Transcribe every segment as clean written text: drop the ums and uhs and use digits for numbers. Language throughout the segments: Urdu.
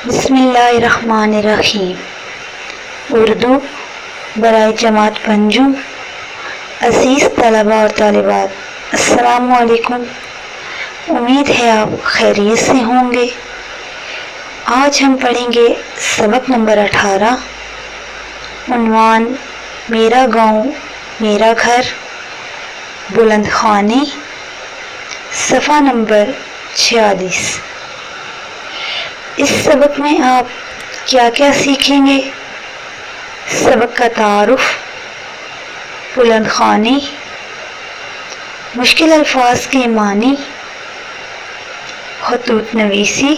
بسم اللہ الرحمن الرحیم۔ اردو برائے جماعت پنجم۔ عزیز طلباء اور طالبات، السلام علیکم۔ امید ہے آپ خیریت سے ہوں گے۔ آج ہم پڑھیں گے سبق نمبر 18، عنوان میرا گاؤں میرا گھر، بلند خوانی، صفحہ نمبر 46۔ اس سبق میں آپ کیا کیا سیکھیں گے؟ سبق کا تعارف، بلند خوانی، مشکل الفاظ کے معنی، خطوط نویسی،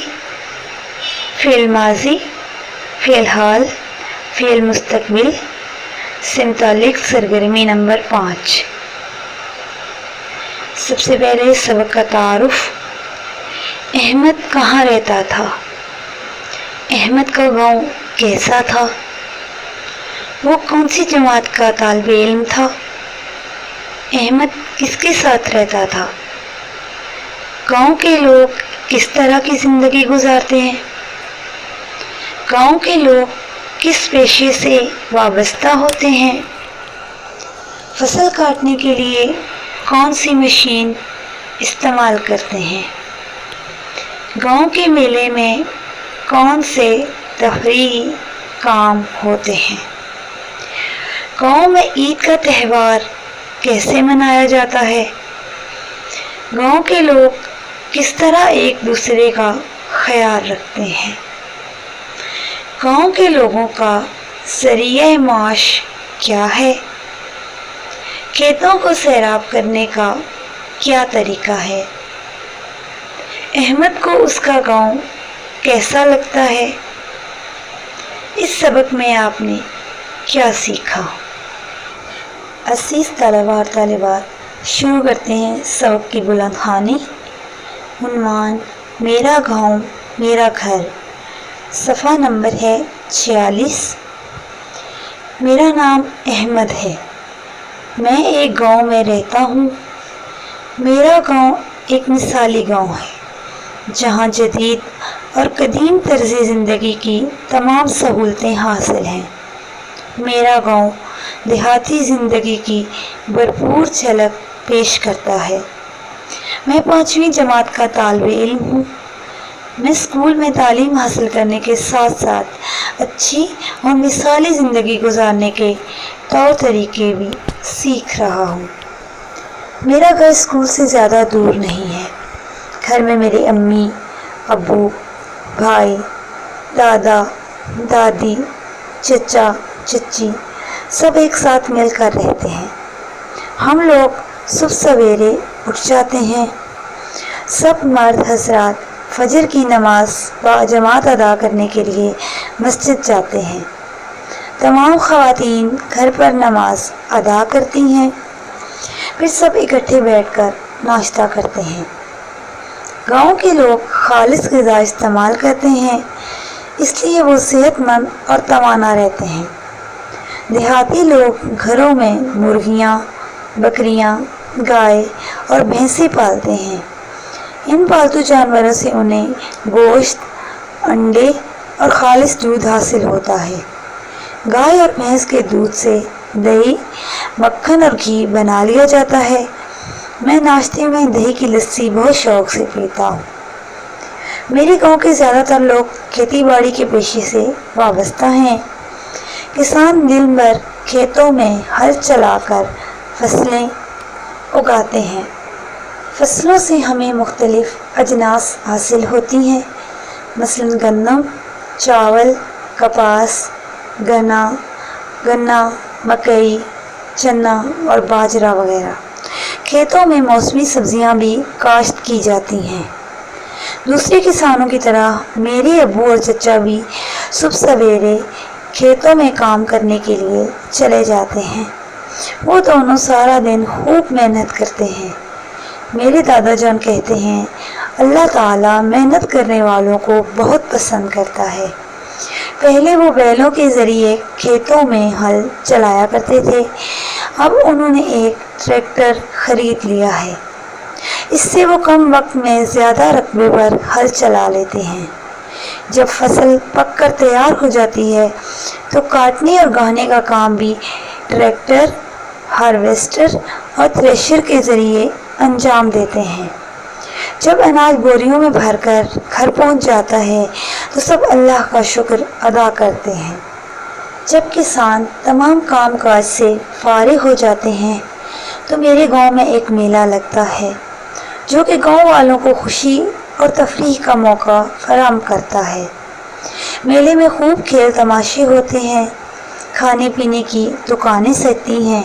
فعل ماضی، فعل حال، فعل مستقبل سے متعلق سرگرمی نمبر 5۔ سب سے پہلے سبق کا تعارف۔ احمد کہاں رہتا تھا؟ احمد کا گاؤں کیسا تھا؟ وہ کون سی جماعت کا طالب علم تھا؟ احمد کس کے ساتھ رہتا تھا؟ گاؤں کے لوگ کس طرح کی زندگی گزارتے ہیں؟ گاؤں کے لوگ کس پیشے سے وابستہ ہوتے ہیں؟ فصل کاٹنے کے لیے کون سی مشین استعمال کرتے ہیں؟ گاؤں کے میلے میں کون سے تفریحی کام ہوتے ہیں؟ گاؤں میں عید کا تہوار کیسے منایا جاتا ہے؟ گاؤں کے لوگ کس طرح ایک دوسرے کا خیال رکھتے ہیں؟ گاؤں کے لوگوں کا ذریعہ معاش کیا ہے؟ کھیتوں کو سیراب کرنے کا کیا طریقہ ہے؟ احمد کو اس کا گاؤں کیسا لگتا ہے؟ اس سبق میں آپ نے کیا سیکھا؟ عزیز طلباء اور طالبات، شروع کرتے ہیں سبق کی بلند خوانی۔ عنوان میرا گاؤں میرا گھر، صفحہ نمبر ہے 46۔ میرا نام احمد ہے، میں ایک گاؤں میں رہتا ہوں۔ میرا گاؤں ایک مثالی گاؤں ہے جہاں جدید اور قدیم طرز زندگی کی تمام سہولتیں حاصل ہیں۔ میرا گاؤں دیہاتی زندگی کی بھرپور جھلک پیش کرتا ہے۔ میں 5ویں جماعت کا طالب علم ہوں۔ میں اسکول میں تعلیم حاصل کرنے کے ساتھ ساتھ اچھی اور مثالی زندگی گزارنے کے طور طریقے بھی سیکھ رہا ہوں۔ میرا گھر اسکول سے زیادہ دور نہیں ہے۔ گھر میں میرے امی، ابو، بھائی، دادا، دادی، چچا، چچی سب ایک ساتھ مل کر رہتے ہیں۔ ہم لوگ صبح سویرے اٹھ جاتے ہیں۔ سب مرد حضرات فجر کی نماز باجماعت ادا کرنے کے لیے مسجد جاتے ہیں۔ تمام خواتین گھر پر نماز ادا کرتی ہیں، پھر سب اکٹھے بیٹھ کر ناشتہ کرتے ہیں۔ گاؤں کے لوگ خالص غذا استعمال کرتے ہیں، اس لیے وہ صحت مند اور توانا رہتے ہیں۔ دیہاتی لوگ گھروں میں مرغیاں، بکریاں، گائے اور بھینسیں پالتے ہیں۔ ان پالتو جانوروں سے انہیں گوشت، انڈے اور خالص دودھ حاصل ہوتا ہے۔ گائے اور بھینس کے دودھ سے دہی، مکھن اور گھی بنا لیا جاتا ہے۔ میں ناشتے میں دہی کی لسی بہت شوق سے پیتا ہوں۔ میرے گاؤں کے زیادہ تر لوگ کھیتی باڑی کے پیشے سے وابستہ ہیں۔ کسان دن بھر کھیتوں میں ہل چلا کر فصلیں اگاتے ہیں۔ فصلوں سے ہمیں مختلف اجناس حاصل ہوتی ہیں، مثلاً گندم، چاول، کپاس، گنا، مکئی، چنا اور باجرہ وغیرہ۔ کھیتوں میں موسمی سبزیاں بھی کاشت کی جاتی ہیں۔ دوسرے کسانوں کی طرح میرے ابو اور چچا بھی صبح سویرے کھیتوں میں کام کرنے کے لیے چلے جاتے ہیں۔ وہ دونوں سارا دن خوب محنت کرتے ہیں۔ میرے دادا جان کہتے ہیں، اللہ تعالیٰ محنت کرنے والوں کو بہت پسند کرتا ہے۔ پہلے وہ بیلوں کے ذریعے کھیتوں میں ہل چلایا کرتے تھے، اب انہوں نے ایک ٹریکٹر خرید لیا ہے۔ اس سے وہ کم وقت میں زیادہ رقبے پر ہل چلا لیتے ہیں۔ جب فصل پک کر تیار ہو جاتی ہے تو کاٹنے اور گاہنے کا کام بھی ٹریکٹر، ہارویسٹر اور تھریشر کے ذریعے انجام دیتے ہیں۔ جب اناج بوریوں میں بھر کر گھر پہنچ جاتا ہے تو سب اللہ کا شکر ادا کرتے ہیں۔ جب کسان تمام کام کاج سے فارغ ہو جاتے ہیں تو میرے گاؤں میں ایک میلہ لگتا ہے جو کہ گاؤں والوں کو خوشی اور تفریح کا موقع فراہم کرتا ہے۔ میلے میں خوب کھیل تماشے ہوتے ہیں، کھانے پینے کی دکانیں سجتی ہیں،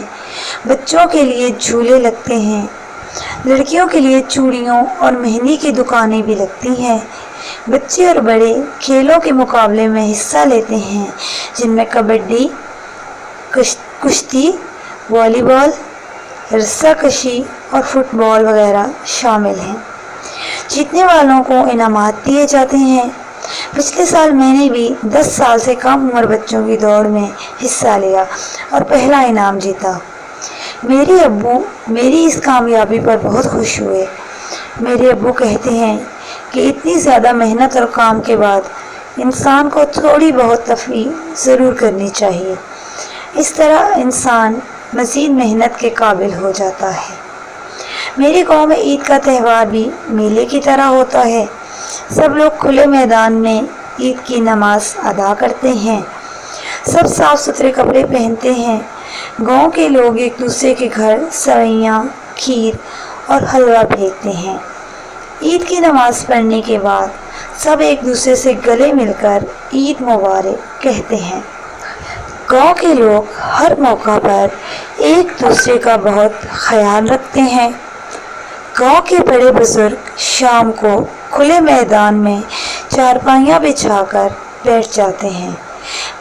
بچوں کے لیے جھولے لگتے ہیں، لڑکیوں کے لیے چوڑیوں اور مہندی کی دکانیں بھی لگتی ہیں۔ بچے اور بڑے کھیلوں کے مقابلے میں حصہ لیتے ہیں جن میں کبڈی، کشتی، والی بال، رسہ کشی اور فٹ بال وغیرہ شامل ہیں۔ جیتنے والوں کو انعامات دیے جاتے ہیں۔ پچھلے سال میں نے بھی 10 سال سے کم عمر بچوں کی دوڑ میں حصہ لیا اور پہلا انعام جیتا۔ میرے ابو میری اس کامیابی پر بہت خوش ہوئے۔ میرے ابو کہتے ہیں کہ اتنی زیادہ محنت اور کام کے بعد انسان کو تھوڑی بہت تفریح ضرور کرنی چاہیے، اس طرح انسان مزید محنت کے قابل ہو جاتا ہے۔ میرے گاؤں میں عید کا تہوار بھی میلے کی طرح ہوتا ہے۔ سب لوگ کھلے میدان میں عید کی نماز ادا کرتے ہیں، سب صاف ستھرے کپڑے پہنتے ہیں۔ گاؤں کے لوگ ایک دوسرے کے گھر سوئیاں، کھیر اور حلوہ بھیجتے ہیں۔ عید کی نماز پڑھنے کے بعد سب ایک دوسرے سے گلے مل کر عید مبارک کہتے ہیں۔ گاؤں کے لوگ ہر موقع پر ایک دوسرے کا بہت خیال رکھتے ہیں۔ گاؤں کے بڑے بزرگ شام کو کھلے میدان میں چارپائیاں بچھا کر بیٹھ جاتے ہیں۔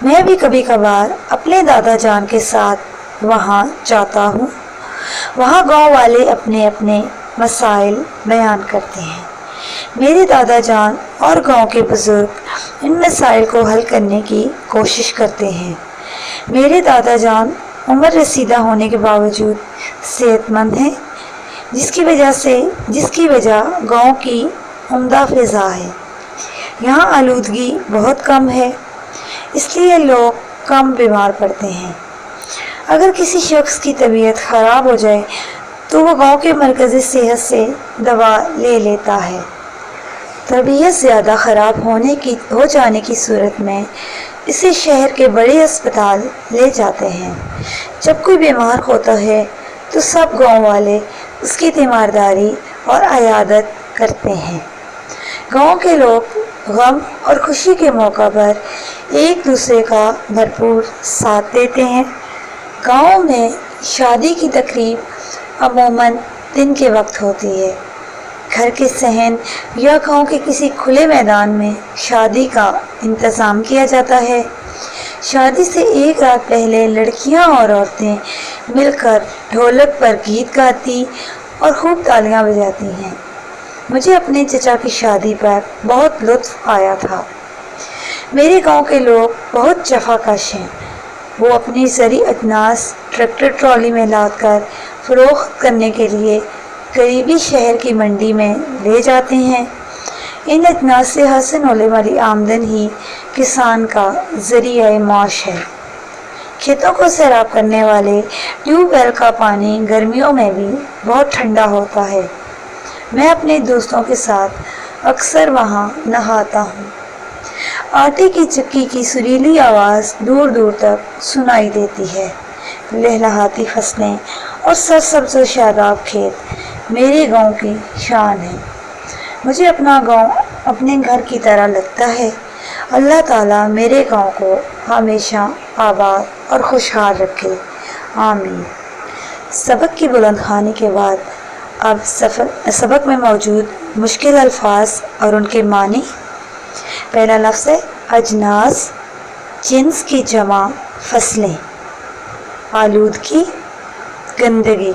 میں بھی کبھی کبھار اپنے دادا جان کے ساتھ وہاں جاتا ہوں۔ وہاں گاؤں والے اپنے اپنے مسائل بیان کرتے ہیں۔ میرے دادا جان اور گاؤں کے بزرگ ان مسائل کو حل کرنے کی کوشش کرتے ہیں۔ میرے دادا جان عمر رسیدہ ہونے کے باوجود صحت مند ہیں، جس کی وجہ گاؤں کی عمدہ فضا ہے۔ یہاں آلودگی بہت کم ہے، اس لیے لوگ کم بیمار پڑتے ہیں۔ اگر کسی شخص کی طبیعت خراب ہو جائے تو وہ گاؤں کے مرکزی صحت سے دوا لے لیتا ہے۔ طبیعت زیادہ خراب ہو جانے کی صورت میں اسے شہر کے بڑے اسپتال لے جاتے ہیں۔ جب کوئی بیمار ہوتا ہے تو سب گاؤں والے اس کی تیمارداری اور عیادت کرتے ہیں۔ گاؤں کے لوگ غم اور خوشی کے موقع پر ایک دوسرے کا بھرپور ساتھ دیتے ہیں۔ گاؤں میں شادی کی تقریب عموماً دن کے وقت ہوتی ہے۔ گھر کے صحن یا گاؤں کے کسی کھلے میدان میں شادی کا انتظام کیا جاتا ہے۔ شادی سے ایک رات پہلے لڑکیاں اور عورتیں مل کر ڈھولک پر گیت گاتی اور خوب تالیاں بجاتی ہیں۔ مجھے اپنے چچا کی شادی پر بہت لطف آیا تھا۔ میرے گاؤں کے لوگ بہت جفا کش ہیں۔ وہ اپنی زرعی اجناس ٹریکٹر ٹرالی میں لاد کر فروخت کرنے کے لیے قریبی شہر کی منڈی میں لے جاتے ہیں۔ ان اجناس سے حاصل ہونے والی آمدن ہی کسان کا ذریعہ معاش ہے۔ کھیتوں کو سیراب کرنے والے ٹیوب ویل کا پانی گرمیوں میں بھی بہت ٹھنڈا ہوتا ہے۔ میں اپنے دوستوں کے ساتھ اکثر وہاں نہاتا ہوں۔ آٹے کی چکی کی سریلی آواز دور دور تک سنائی دیتی ہے۔ لہلہاتی فصلیں اور سرسبز و شاداب کھیت میرے گاؤں کی شان ہے۔ مجھے اپنا گاؤں اپنے گھر کی طرح لگتا ہے۔ اللہ تعالیٰ میرے گاؤں کو ہمیشہ آباد اور خوشحال رکھے، آمین۔ سبق کی بلند خوانی کے بعد اب سبق میں موجود مشکل الفاظ اور ان کے معنی۔ پہلا لفظ ہے اجناس، جنس کی جمع فصلیں، آلودگی گندگی،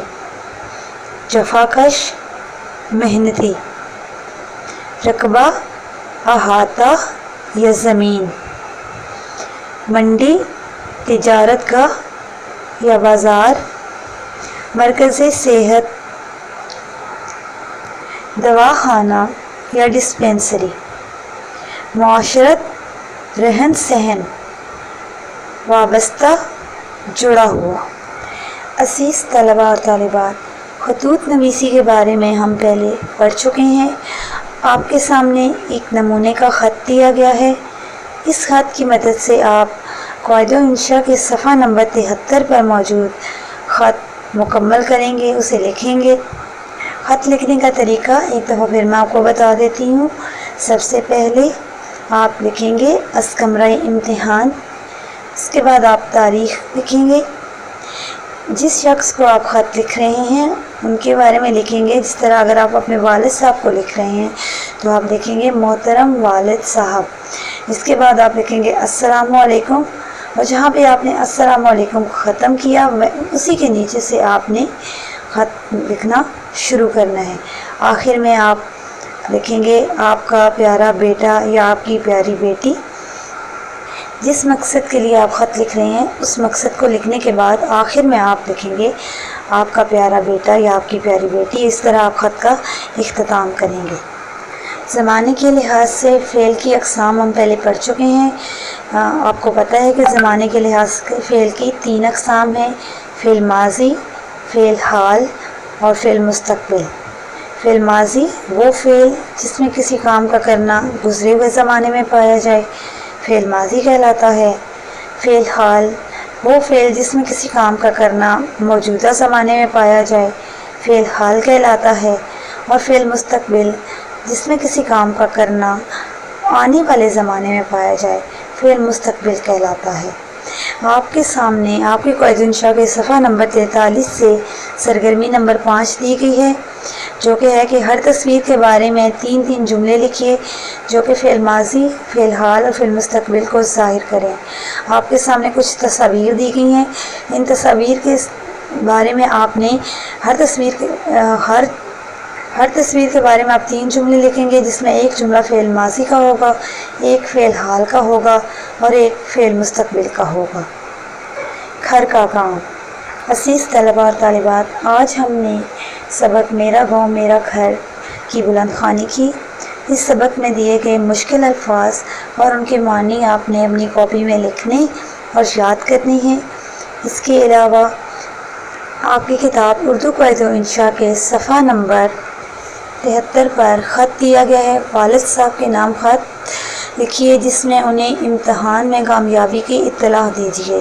جفاکش محنتی، رقبہ احاطہ یا زمین، منڈی تجارت گاہ یا بازار، مرکز صحت دواخانہ یا ڈسپنسری، معاشرت، رہن سہن، وابستہ، جڑا ہوا۔ عزیز طلباء اور طالبات، خطوط نویسی کے بارے میں ہم پہلے پڑھ چکے ہیں۔ آپ کے سامنے ایک نمونے کا خط دیا گیا ہے۔ اس خط کی مدد سے آپ قاعدہ انشاء کے صفحہ نمبر 73 پر موجود خط مکمل کریں گے، اسے لکھیں گے۔ خط لکھنے کا طریقہ ایک دفعہ پھر میں آپ کو بتا دیتی ہوں۔ سب سے پہلے آپ لکھیں گے اسکمرہ امتحان، اس کے بعد آپ تاریخ لکھیں گے۔ جس شخص کو آپ خط لکھ رہے ہیں ان کے بارے میں لکھیں گے، جس طرح اگر آپ اپنے والد صاحب کو لکھ رہے ہیں تو آپ لکھیں گے محترم والد صاحب۔ اس کے بعد آپ لکھیں گے السلام علیکم، اور جہاں پہ آپ نے السلام علیکم ختم کیا اسی کے نیچے سے آپ نے خط لکھنا شروع کرنا ہے۔ آخر میں آپ لکھیں گے آپ کا پیارا بیٹا یا آپ کی پیاری بیٹی۔ جس مقصد کے لیے آپ خط لکھ رہے ہیں اس مقصد کو لکھنے کے بعد آخر میں آپ لکھیں گے آپ کا پیارا بیٹا یا آپ کی پیاری بیٹی۔ اس طرح آپ خط کا اختتام کریں گے۔ زمانے کے لحاظ سے فعل کی اقسام ہم پہلے پڑھ چکے ہیں۔ آپ کو پتہ ہے کہ زمانے کے لحاظ سے فعل کی 3 اقسام ہیں: فعل ماضی، فعل حال اور فعل مستقبل۔ فعل ماضی وہ فعل جس میں کسی کام کا کرنا گزرے ہوئے زمانے میں پایا جائے، فعل ماضی کہلاتا ہے۔ فعل حال وہ فعل جس میں کسی کام کا کرنا موجودہ زمانے میں پایا جائے، فعل حال کہلاتا ہے۔ اور فعل مستقبل جس میں کسی کام کا کرنا آنے والے زمانے میں پایا جائے، فعل مستقبل کہلاتا ہے۔ آپ کے سامنے آپ کے قاعدہ انشاء کے صفحہ نمبر 43 سے سرگرمی نمبر 5 دی گئی ہے، جو کہ ہے کہ ہر تصویر کے بارے میں 3 جملے لکھیے جو کہ فعل ماضی، فعل حال اور فعل مستقبل کو ظاہر کریں۔ آپ کے سامنے کچھ تصاویر دی گئی ہیں۔ ان تصاویر کے بارے میں آپ نے ہر تصویر کے بارے میں آپ 3 جملے لکھیں گے، جس میں ایک جملہ فعل ماضی کا ہوگا، ایک فعل حال کا ہوگا اور ایک فعل مستقبل کا ہوگا۔ گھر کا کام۔ عزیز طلباء اور طالبات، آج ہم نے سبق میرا گاؤں میرا گھر کی بلند خوانی کی۔ اس سبق میں دیے گئے مشکل الفاظ اور ان کے معنی آپ نے اپنی کاپی میں لکھنے اور یاد کرنے ہیں۔ اس کے علاوہ آپ کی کتاب اردو قاعدہ انشاء کے صفحہ نمبر 73 پر خط دیا گیا ہے۔ والد صاحب کے نام خط لکھیے جس میں انہیں امتحان میں کامیابی کی اطلاع دیجیے۔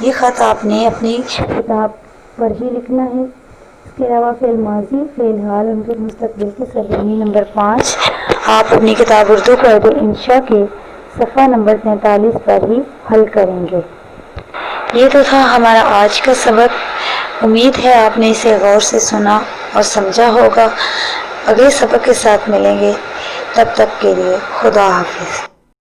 یہ خط آپ نے اپنی کتاب پر ہی لکھنا ہے۔ اس کے علاوہ فعل ماضی، فعل حال اور فعل مستقبل کی سرگرمی نمبر 5 آپ اپنی کتاب اردو قاعدہ انشاء کے صفحہ نمبر 43 پر ہی حل کریں گے۔ یہ تو تھا ہمارا آج کا سبق۔ امید ہے آپ نے اسے غور سے سنا اور سمجھا ہوگا۔ اگلے سبق کے ساتھ ملیں گے، تب تک کے لیے خدا حافظ۔